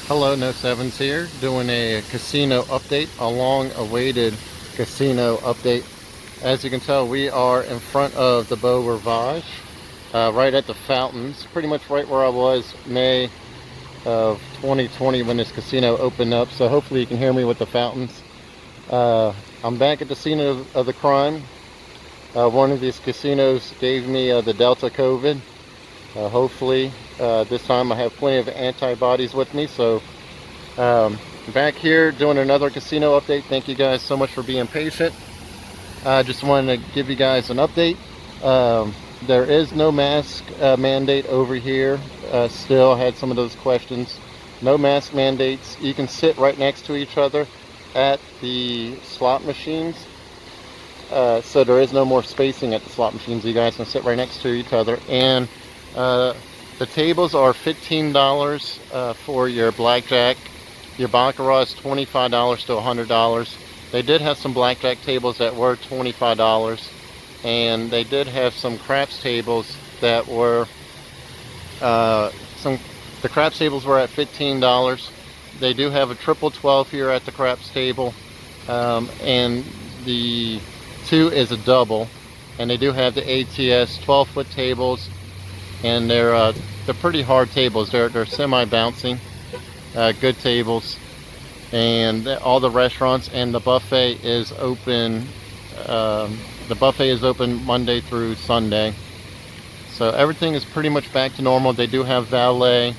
Hello, No Sevens here, doing a casino update, a long-awaited casino update. As you can tell, we are in front of the Beau Rivage, right at the fountains, pretty much right where I was May of 2020 when this casino opened up. So hopefully you can hear me with the fountains. I'm back at the scene of the crime. One of these casinos gave me the Delta COVID. Hopefully this time I have plenty of antibodies with me. So back here doing another casino update. Thank you guys so much for being patient. I just wanted to give you guys an update. There is no mask mandate over here. Still had some of those questions. No mask mandates. You can sit right next to each other at the slot machines. So there is no more spacing at the slot machines. You guys can sit right next to each other. And the tables are $15 for your blackjack. Your baccarat is $25 to $100. They did have some blackjack tables that were $25, and they did have some craps tables that were the craps tables were at $15. They do have a triple 12 here at the craps table, and the 2 is a double, and they do have the ATS 12-foot tables, and they're pretty hard tables. They're semi-bouncing, good tables. And all the restaurants and the buffet is open. The buffet is open Monday through Sunday, so everything is pretty much back to normal. They do have valet.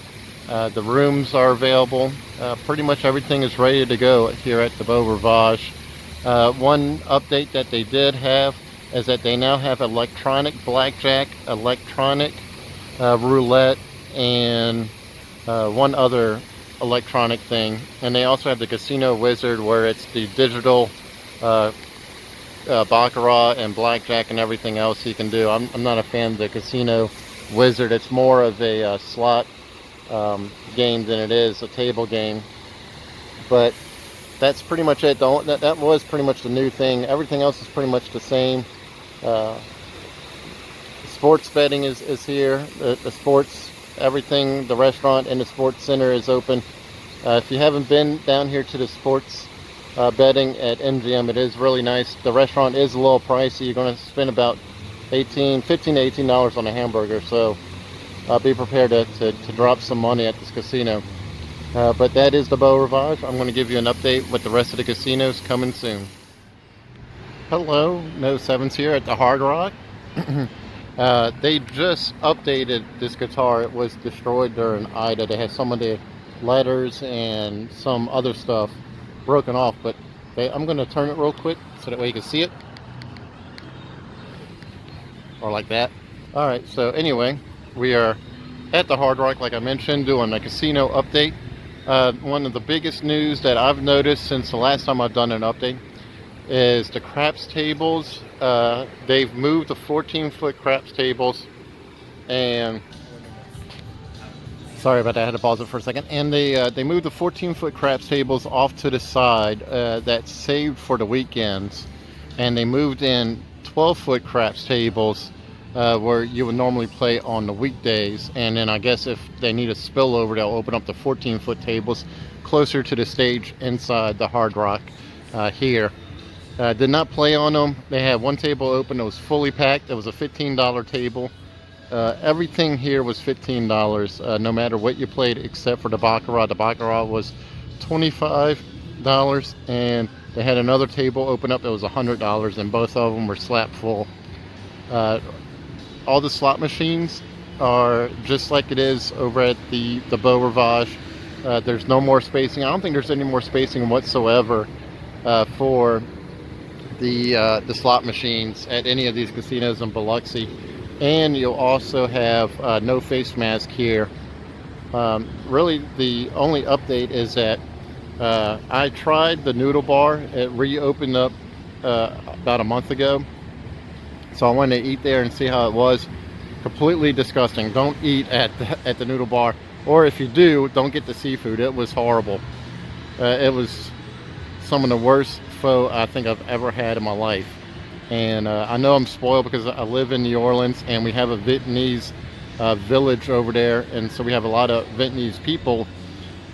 The rooms are available. Pretty much everything is ready to go here at the Beau Rivage. One update that they did have is that they now have electronic blackjack, electronic roulette, and one other electronic thing. And they also have the casino wizard, where it's the digital baccarat and blackjack and everything else you can do. I'm not a fan of the casino wizard. It's more of a slot game than it is a table game. But that's pretty much it. That was pretty much the new thing. Everything else is pretty much the same. Sports betting is here. The sports, everything, the restaurant and the sports center is open. If you haven't been down here to the sports betting at MGM, it is really nice. The restaurant is a little pricey. You're going to spend about $15 to $18 on a hamburger, so be prepared to drop some money at this casino. But that is the Beau Rivage. I'm going to give you an update with the rest of the casinos coming soon. Hello, No Sevens here at the Hard Rock. They just updated this guitar. It was destroyed during Ida. They had some of the letters and some other stuff broken off, but I'm going to turn it real quick so that way you can see it, or like that. Alright, so anyway, we are at the Hard Rock, like I mentioned, doing a casino update. One of the biggest news that I've noticed since the last time I've done an update is the craps tables. They've moved the 14-foot craps tables, and sorry about that, I had to pause it for a second. And they moved the 14-foot craps tables off to the side, that's saved for the weekends, and they moved in 12-foot craps tables where you would normally play on the weekdays. And then I guess if they need a spillover, they'll open up the 14-foot tables closer to the stage inside the Hard Rock here. Did not play on them. They had one table open. It was fully packed. It was a $15 table. Everything here was $15, no matter what you played, except for the baccarat. The baccarat was $25, and they had another table open up that was $100, and both of them were slap full. All the slot machines are just like it is over at the Beau Rivage. There's no more spacing. I don't think there's any more spacing whatsoever for the slot machines at any of these casinos in Biloxi. And you'll also have no face mask here. Really, the only update is that I tried the noodle bar. It reopened up about a month ago, so I wanted to eat there and see how it was. Completely disgusting. Don't eat at the noodle bar, or if you do, don't get the seafood. It was horrible. It was some of the worst pho I think I've ever had in my life. And I know I'm spoiled because I live in New Orleans, and we have a Vietnamese village over there, and so we have a lot of Vietnamese people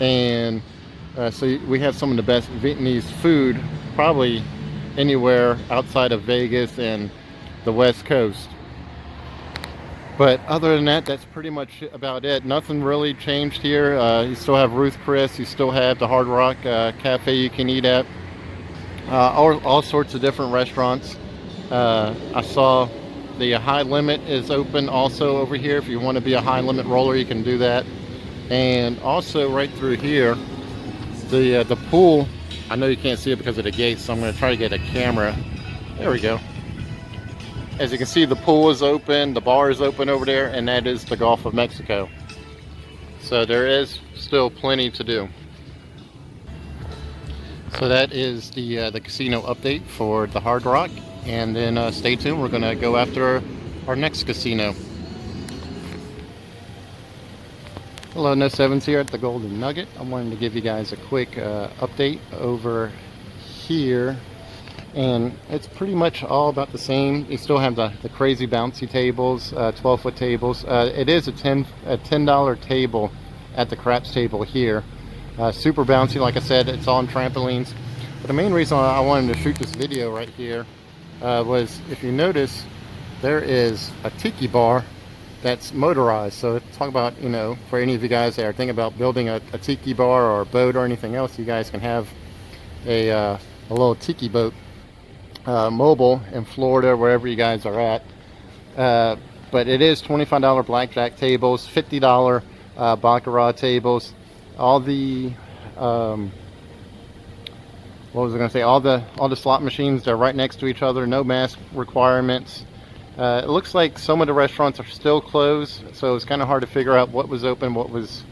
And so we have some of the best Vietnamese food probably anywhere outside of Vegas and the West Coast. But other than that, that's pretty much about it. Nothing really changed here. You still have Ruth Chris. You still have the Hard Rock Cafe you can eat at. All sorts of different restaurants. I saw the High Limit is open also over here. If you want to be a high limit roller, you can do that. And also right through here, the pool. I know you can't see it because of the gates, so I'm going to try to get a camera. There we go. As you can see, the pool is open, the bar is open over there, and that is the Gulf of Mexico. So there is still plenty to do. So that is the casino update for the Hard Rock. And then stay tuned, we're going to go after our next casino. Hello, No Sevens here at the Golden Nugget. I wanted to give you guys a quick update over here. And it's pretty much all about the same. You still have the crazy bouncy tables, 12-foot tables. It is a $10 table at the craps table here. Super bouncy, like I said, it's on trampolines. But the main reason I wanted to shoot this video right here was, if you notice, there is a tiki bar that's motorized. So talk about, you know, for any of you guys that are thinking about building a tiki bar or a boat or anything else, you guys can have a little tiki boat mobile in Florida, wherever you guys are at. But it is $25 blackjack tables, $50 Baccarat tables. All the what was I going to say? All the slot machines, they're right next to each other. No mask requirements. It looks like some of the restaurants are still closed, so it's kind of hard to figure out what was open, what was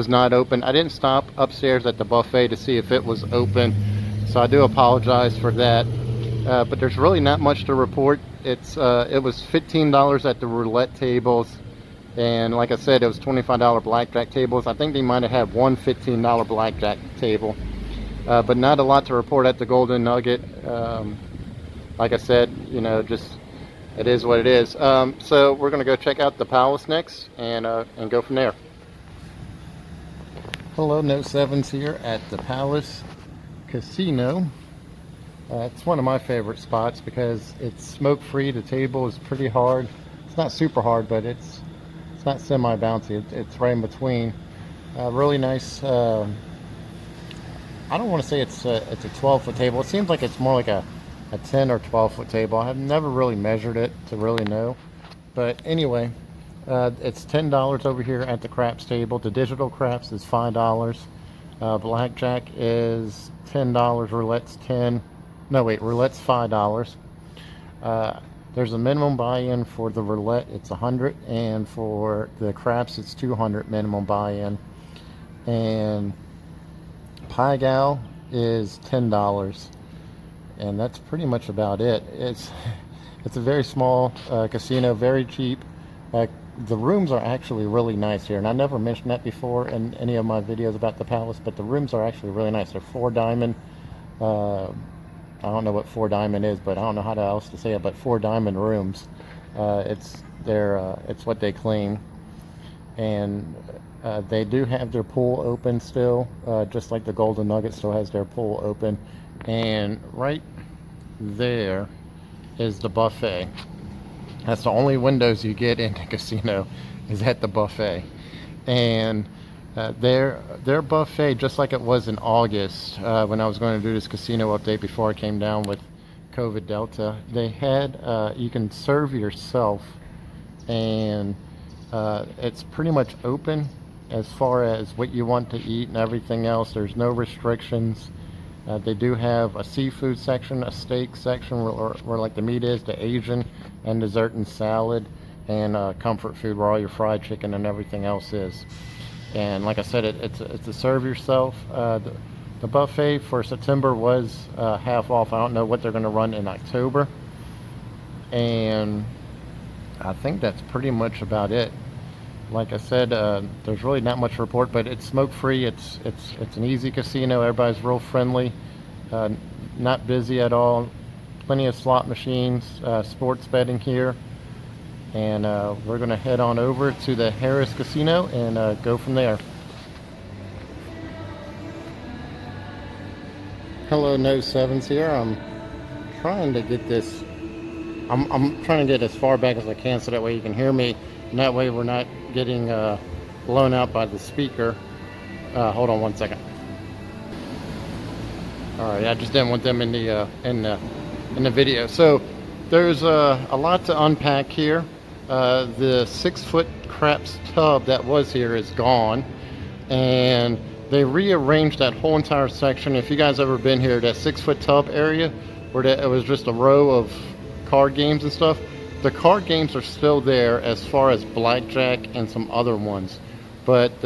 not open. I didn't stop upstairs at the buffet to see if it was open, so I do apologize for that. But there's really not much to report. It was $15 at the roulette tables, and like I said, it was $25 blackjack tables. I think they might have had one $15 blackjack table, but not a lot to report at the Golden Nugget. Like I said, you know, just it is what it is. So we're gonna go check out the Palace next, and go from there. Hello, No Sevens here at the Palace Casino. It's one of my favorite spots because it's smoke-free. The table is pretty hard. It's not super hard, but it's not semi-bouncy. It's right in between. Really nice. I don't want to say it's a 12-foot table. It seems like it's more like a 10 or 12-foot table. I've never really measured it to really know. But anyway, it's $10 over here at the craps table. The digital craps is $5. Blackjack is $10. Roulette's $10. No, wait, roulette's $5. There's a minimum buy-in for the roulette. It's $100, and for the craps, it's $200 minimum buy-in. And Pie Gal is $10, and that's pretty much about it. It's a very small casino, very cheap. The rooms are actually really nice here, and I never mentioned that before in any of my videos about the Palace, but the rooms are actually really nice. They're 4 diamond. I don't know what 4 diamond is, but I don't know how else to say it, but 4 diamond rooms. It's what they claim. And they do have their pool open still, just like the Golden Nugget still has their pool open. And right there is the buffet. That's the only windows you get in the casino, is at the buffet. And their buffet, just like it was in August when I was going to do this casino update before I came down with COVID Delta, they had you can serve yourself, and it's pretty much open as far as what you want to eat and everything else. There's no restrictions. They do have a seafood section, a steak section where like the meat is, the Asian, and dessert and salad, and comfort food where all your fried chicken and everything else is. And like I said, it's a serve yourself. The buffet for September was half off. I don't know what they're going to run in October. And I think that's pretty much about it. Like I said, there's really not much to report, but it's smoke-free. It's an easy casino. Everybody's real friendly. Not busy at all. Plenty of slot machines, sports betting here. And we're going to head on over to the Harrah Casino and go from there. Hello, No Sevens here. I'm trying to get this. I'm trying to get as far back as I can so that way you can hear me, and that way we're not getting blown out by the speaker. Hold on one second. All right, I just didn't want them in the video. So there's a lot to unpack here. The 6-foot craps tub that was here is gone, and they rearranged that whole entire section. If you guys ever been here, that 6-foot tub area where it was just a row of card games and stuff, the card games are still there as far as Blackjack and some other ones, but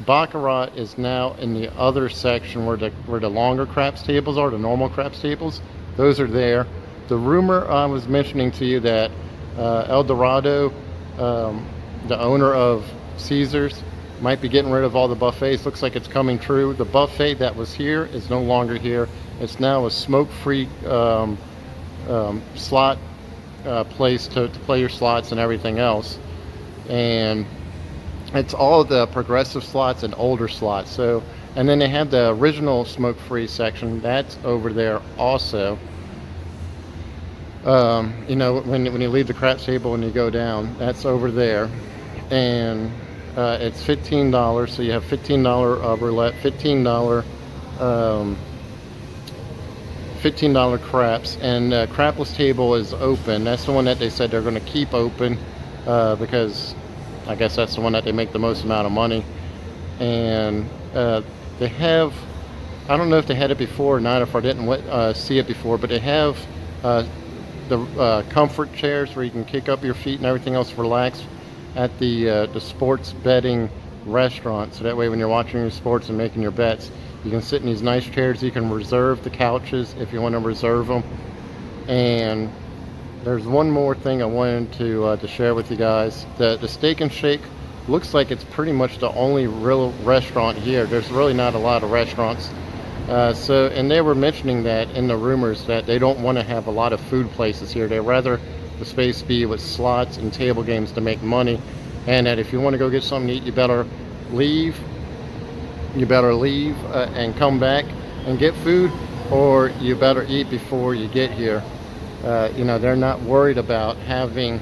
Baccarat is now in the other section where the longer craps tables are, the normal craps tables. Those are there. The rumor I was mentioning to you that El Dorado, the owner of Caesars, might be getting rid of all the buffets. Looks like it's coming true. The buffet that was here is no longer here. It's now a smoke-free slot place to play your slots and everything else. And it's all the progressive slots and older slots. So, and then they have the original smoke-free section that's over there also. You know, when you leave the craps table and you go down, that's over there, and it's $15. So you have $15 roulette, $15 craps, and crapless table is open. That's the one that they said they're going to keep open because I guess that's the one that they make the most amount of money. And they have, I don't know if they had it before or not, if I didn't see it before, but they have the comfort chairs where you can kick up your feet and everything else, relax at the sports betting restaurant. So that way when you're watching your sports and making your bets, you can sit in these nice chairs. You can reserve the couches if you want to reserve them. And there's one more thing I wanted to share with you guys. The Steak and Shake looks like it's pretty much the only real restaurant here. There's really not a lot of restaurants. And they were mentioning that in the rumors that they don't want to have a lot of food places here. They rather the space be with slots and table games to make money, and that if you want to go get something to eat, you better leave. And come back and get food, or you better eat before you get here. You know, they're not worried about having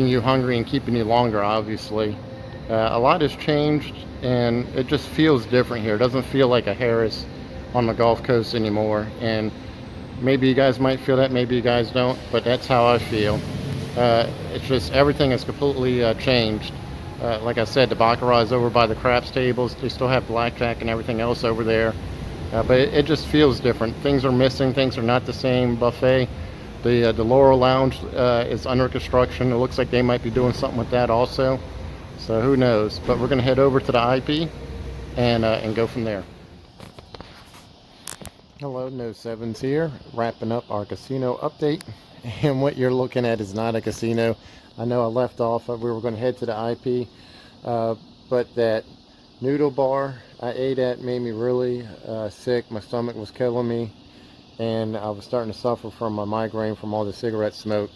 you hungry and keeping you longer, obviously. A lot has changed, and it just feels different here. It doesn't feel like a Harrah's on the Gulf Coast anymore. And maybe you guys might feel that, maybe you guys don't, but that's how I feel. It's just everything has completely changed. Like I said, the Baccarat is over by the craps tables. They still have Blackjack and everything else over there. But it just feels different. Things are missing. Things are not the same. Buffet. The Laurel Lounge is under construction. It looks like they might be doing something with that also. So who knows? But we're going to head over to the IP and go from there. Hello, No Sevens here. Wrapping up our casino update. And what you're looking at is not a casino. I know I left off. We were going to head to the IP. But that noodle bar I ate at made me really sick. My stomach was killing me, and I was starting to suffer from my migraine from all the cigarette smoke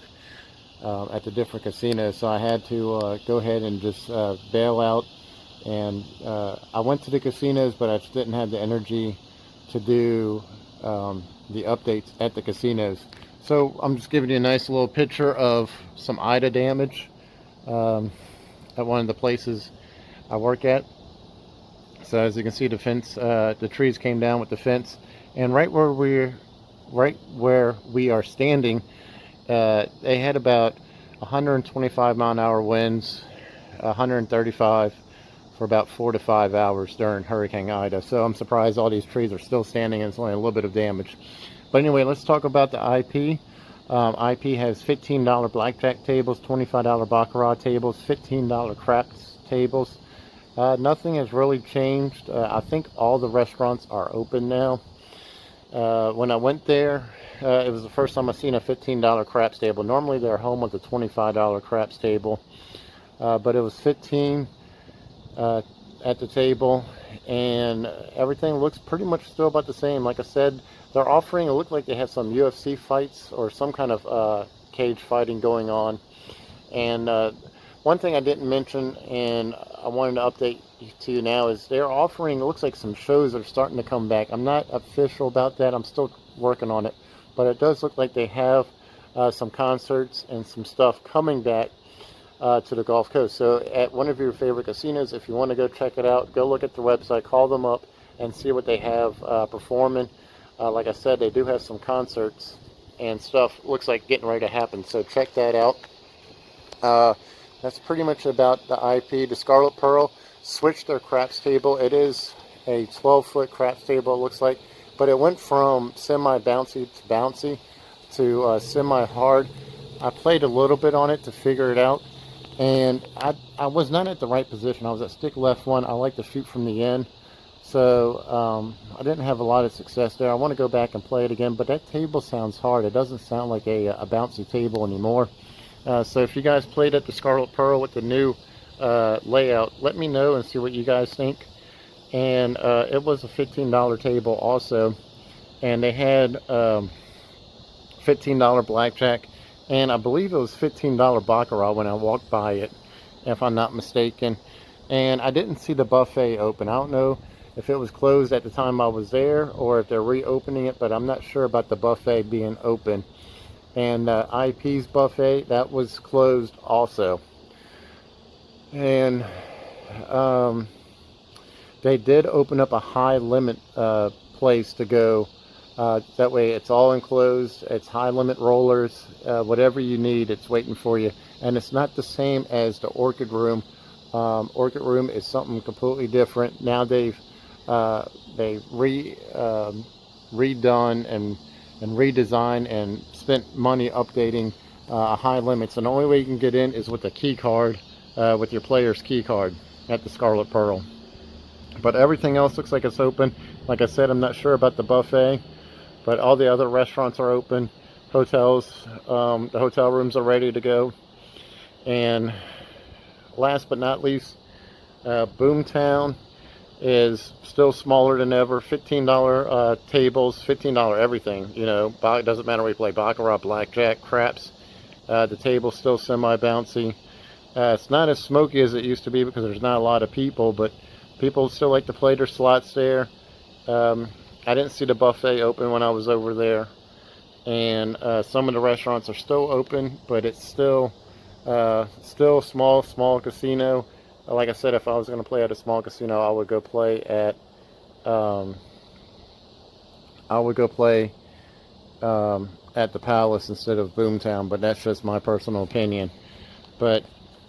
at the different casinos. So I had to go ahead and just bail out, and I went to the casinos, but I just didn't have the energy to do the updates at the casinos. So I'm just giving you a nice little picture of some Ida damage at one of the places I work at. So as you can see, the fence, the trees came down with the fence, and right where we are standing, they had about 125 mile-an-hour winds, 135 for about 4 to 5 hours during Hurricane Ida. So I'm surprised all these trees are still standing and it's only a little bit of damage. But anyway, let's talk about the IP. IP has $15 blackjack tables, $25 baccarat tables, $15 craps tables. Nothing has really changed. I think all the restaurants are open now. When I went there, it was the first time I've seen a $15 craps table. Normally they're home with a $25 craps table, but it was $15 at the table, and everything looks pretty much still about the same. Like I said, they're offering, it looked like they have some UFC fights or some kind of cage fighting going on, and One thing I didn't mention, and I wanted to update you to you now, is they're offering, it looks like some shows are starting to come back. I'm not official about that. I'm still working on it. But it does look like they have some concerts and some stuff coming back to the Gulf Coast. So at one of your favorite casinos, if you want to go check it out, go look at the website, call them up, and see what they have performing. Like I said, they do have some concerts and stuff. Looks like getting ready to happen. So check that out. That's pretty much about the IP. The Scarlet Pearl switched their craps table. It is a 12-foot craps table, it looks like, but it went from semi-bouncy to semi-hard. I played a little bit on it to figure it out, and I was not at the right position. I was at stick left one. I like to shoot from the end, so I didn't have a lot of success there. I want to go back and play it again, but that table sounds hard. It doesn't sound like a bouncy table anymore. So if you guys played at the Scarlet Pearl with the new layout, let me know and see what you guys think. And it was a $15 table also, and they had $15 blackjack, and I believe it was $15 baccarat when I walked by it, if I'm not mistaken. And I didn't see the buffet open. I don't know if it was closed at the time I was there or if they're reopening it, but I'm not sure about the buffet being open. And IP's buffet, that was closed also. And they did open up a high limit place to go. That way it's all enclosed. It's high limit rollers. Whatever you need, it's waiting for you. And it's not the same as the Orchid Room. Orchid Room is something completely different. Now they've redone and redesigned and spent money updating high limits. And the only way you can get in is with a key card, with your player's key card at the Scarlet Pearl. But everything else looks like it's open. Like I said, I'm not sure about the buffet, but all the other restaurants are open. Hotels, the hotel rooms are ready to go. And last but not least, Boomtown is still smaller than ever. $15 tables, $15 everything. You know, it doesn't matter where you play, baccarat, blackjack, craps. The table's still semi-bouncy. It's not as smoky as it used to be because there's not a lot of people, but people still like to play their slots there. I didn't see the buffet open when I was over there, and some of the restaurants are still open, but it's still small casino. Like I said, if I was going to play at a small casino, I would go play at the Palace instead of Boomtown, but that's just my personal opinion. But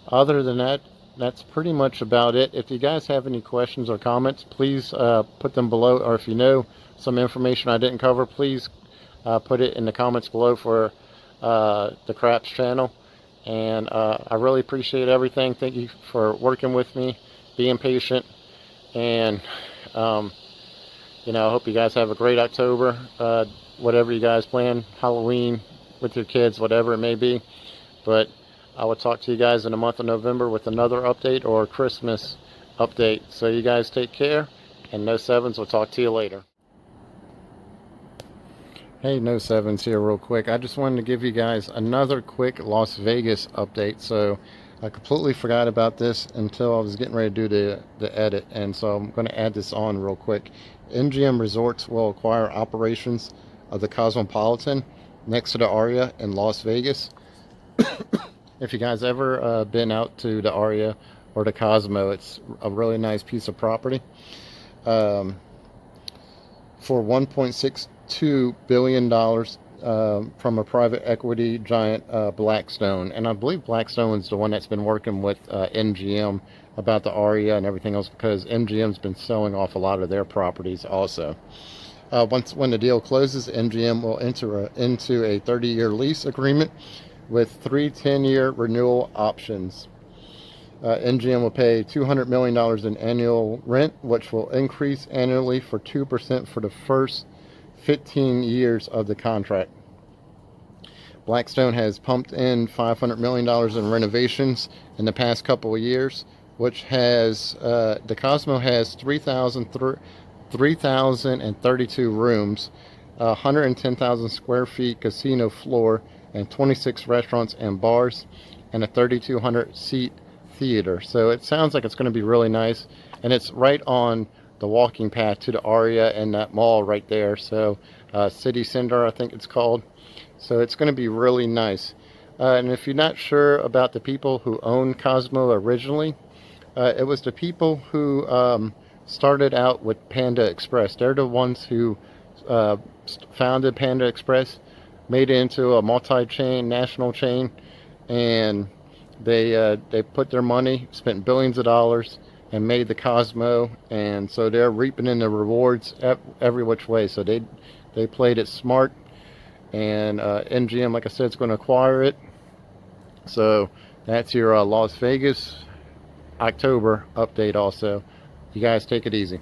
other than that, that's pretty much about it. If you guys have any questions or comments, please put them below, or if you know some information I didn't cover, please put it in the comments below for the Craps channel. And I really appreciate everything. Thank you for working with me, being patient, and you know, I hope you guys have a great October. Whatever you guys plan, Halloween with your kids, whatever it may be. But I will talk to you guys in the month of November with another update or a Christmas update. So you guys take care, and No Sevens, we'll talk to you later. Hey, No Sevens here real quick. I just wanted to give you guys another quick Las Vegas update. So I completely forgot about this until I was getting ready to do the edit, and so I'm going to add this on real quick. MGM Resorts will acquire operations of the Cosmopolitan next to the Harrah in Las Vegas. If you guys ever been out to the Harrah or the Cosmo, it's a really nice piece of property. For $1.62 billion from a private equity giant, Blackstone. And I believe Blackstone is the one that's been working with MGM about the Harrah and everything else, because MGM's been selling off a lot of their properties also. When the deal closes, MGM will enter into a 30-year lease agreement with 3 10-year renewal options. MGM will pay $200 million in annual rent, which will increase annually for 2% for the first 15 years of the contract. Blackstone has pumped in $500 million in renovations in the past couple of years, which has, the Cosmo has 3,032 rooms, 110,000 square feet casino floor, and 26 restaurants and bars. and a 3,200 seat theater. So it sounds like it's going to be really nice, and it's right on the walking path to the Aria and that mall right there. So City Center, I think it's called. So it's going to be really nice. And if you're not sure about the people who owned Cosmo originally, it was the people who started out with Panda Express. They're the ones who founded Panda Express, made it into a multi-chain, national chain, and they put their money, spent billions of dollars, and made the Cosmo, and so they're reaping in the rewards every which way. So they played it smart, and MGM, like I said, is going to acquire it. So that's your Las Vegas October update also. You guys take it easy.